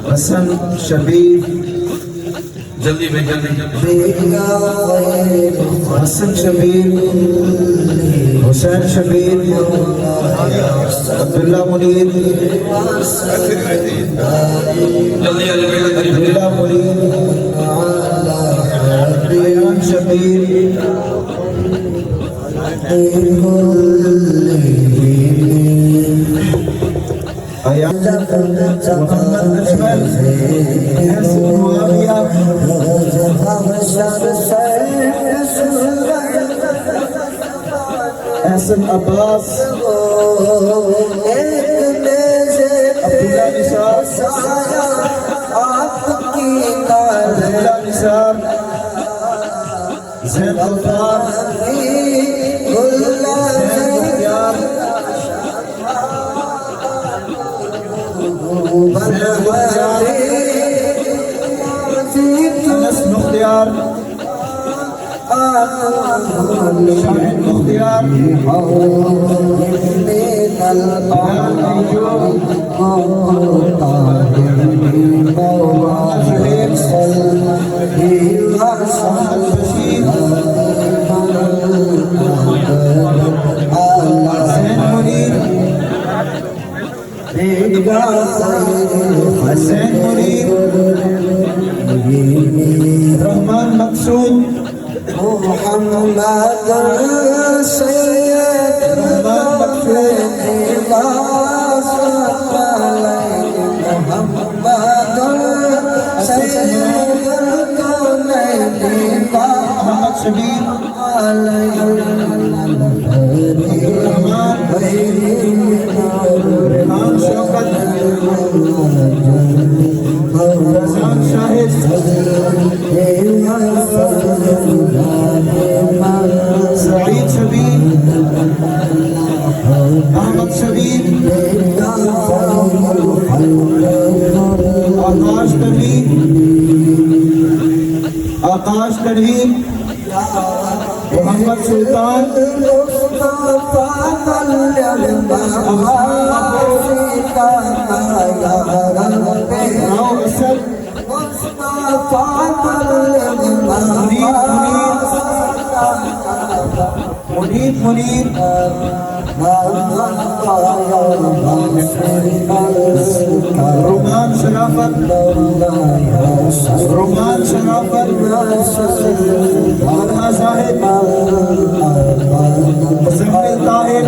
हसन शबीर जल्दी में जल्दी हसन शबीर हुसैन शबीर अब्दुल्ला मुनीर अब्दुल्ला मुनीर अयान शबीर एहसन अब्बास अब्दुल्ला निसार अब्दुल्ला निसार ज़ैन अल्तार अनस मुख्तियार शाहिद मुख्तियार हसैन मुनीर रहमान मकसूद मोहम्मद सैयद मोहम्मद शबीर रहमान शौकत रज़ान शाहिद सईद शबीर अहमद शबीर आकाश तनवीर मोहम्मद सुल्तान मुनीर मुनीर रोमान शराफत मौलाना साहिब मुज़म्मिल ताहिर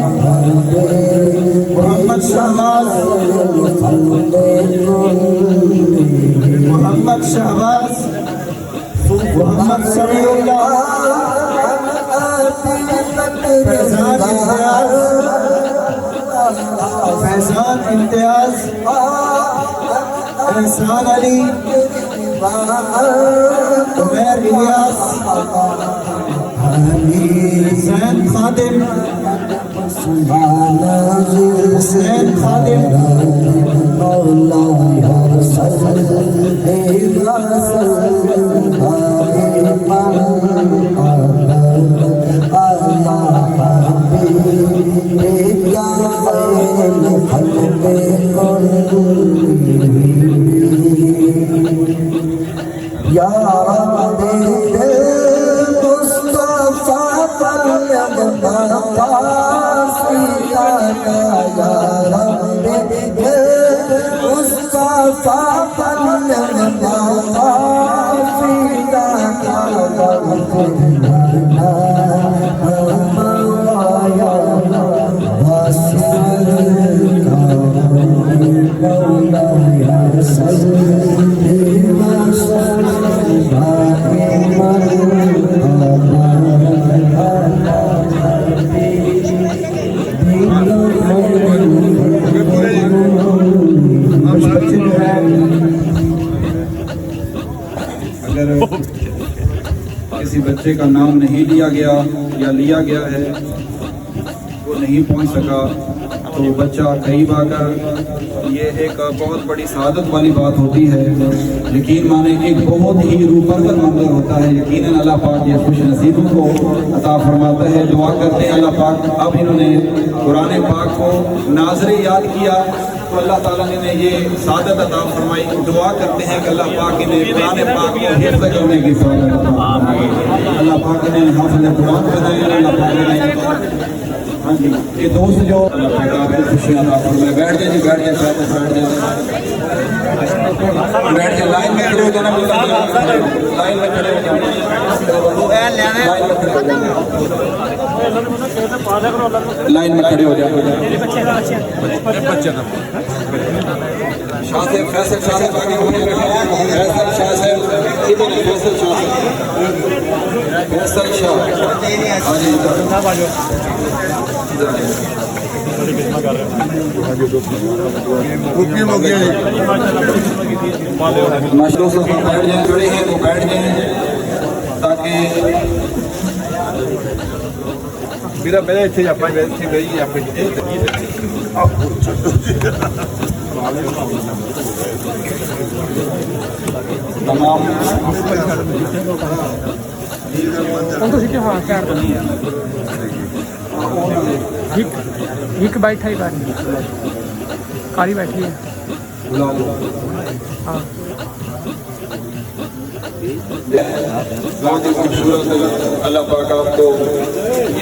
मोहम्मद शहबाज मोहम्मद समीउल्लाह फैजान इम्तियाज एहसान अली उमैर इलियास हुसैन खादिम हुसैन खादिम या रब मुस्तफा पल्लम पासिया या रब मुस्तफा पल्लम पासिया किसी बच्चे का नाम नहीं लिया गया या लिया गया है वो नहीं पहुंच सका तो तो बच्चा करीब आकर ये एक बहुत बड़ी सादत वाली बात होती है। यकीन माने एक बहुत ही रूपरवर मंजर होता है। यकीनन अल्लाह पाक ये खुश नसीबों को अता फरमाता है। दुआ करते हैं अल्लाह पाक, अब इन्होंने कुरान पाक को नाज़रे याद किया तो अल्लाह ताला ने ये सादत अता फरमाई। दुआ करते हैं कि अल्लाह पाक इन्हें कुरान पाक को हिफ्ज़ करने की सादत अता फरमाए। अल्लाह पाक ने हाफ़िज़ कुरान बनाए। अल्लाह पाक ने हाँ जी ये दोस्त जो अल्लाह पाक आपको खुशियाँ अता फरमाए। बैठ जाए जी, बैठ जाए, बैठ जाए, लाइन में खड़े हो जाना, लाइन में खड़े हो जाना, लाइन में खड़े हो जाए। शाह साहब, फैसल शाह साहब आगे होने फैसल शाह साहब इधर, फैसल शाह साहब, फैसल शाह आगे माशरों से बैठ जाए, जुड़े हैं वो बैठ जाए ताकि मेरा पहले इतने आप इतने गई आप तमाम एक बैठा ही काली बैठी है। हाँ बहुत ही खूबसूरत अल्लाह पाक आपको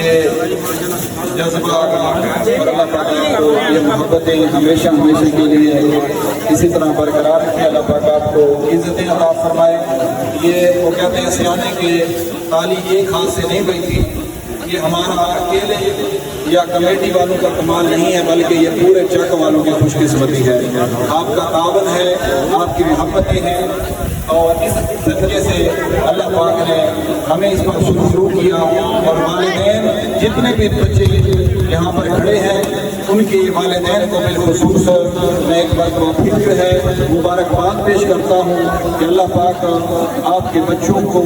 ये जज्बा और अल्लाह पाक आपको ये मोहब्बतें हमेशा हमेशा के लिए इसी तरह बरकरार रखें। अल्लाह पाक आपको इज़्ज़तें अता फरमाए। ये वो कहते हैं सियाने के ताली एक हाथ से नहीं बजती। ये हमारा अकेले या कमेटी वालों का कमाल नहीं है, बल्कि ये पूरे चक वालों की खुशकिस्मती है। आपका तावन है, आपकी मोहब्बतें हैं और इस सदक़े से अल्लाह पाक ने हमें इस पर शुरू किया। और वालिदैन जितने भी बच्चे यहाँ पर खड़े हैं उनके वालिदैन को बिलखुसूस मैं एक बार को फिक्र है मुबारकबाद पेश करता हूँ कि अल्लाह पाक आपके बच्चों को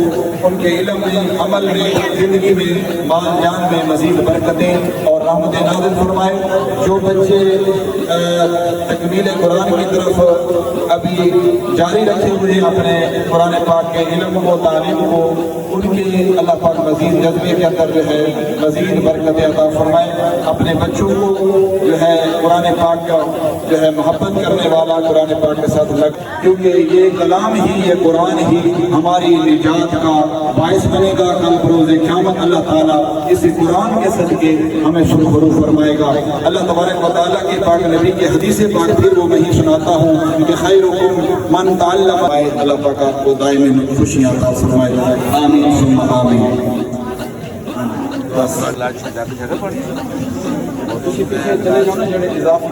उनके इल्म में, अमल में, ज़िंदगी में, माल जान में मज़ीद बरकतें और रहमतें नाज़िल फरमाए। जो बच्चे तकमील कुरान की तरफ अभी जारी रखे हुए हैं अपने कुरान पाक के इल्म को, तालीम को, उनके अल्लाह पाक मज़ीद जज्बे के अंदर जो है मज़ीद बरकतें अता फरमाए। अपने बच्चों को जो है कुरान पाक का जो है मोहब्बत करने वाला कुरान पाक के साथ लग, क्योंकि ये कलाम ही, ये कुरान ही हमारी निजात का बायस बनेगा। कल रोज़े क़यामत अल्लाह ताला इसी कुरान के सदके हमें सुरखरू फरमाएगा। अल्लाह तबारक व तआला के पाक नबी के हदीस पाक फिर वो मैं ही सुनाता हूँ कि खैरुकुम मन तअल्लम। अल्लाह पाक आपको दायमी खुशियाँ अता फरमाए। आमीन सुम्मा आमीन। बस जगह पड़ी तुसी पीछे चले जाओ ना, जड़े इजाफी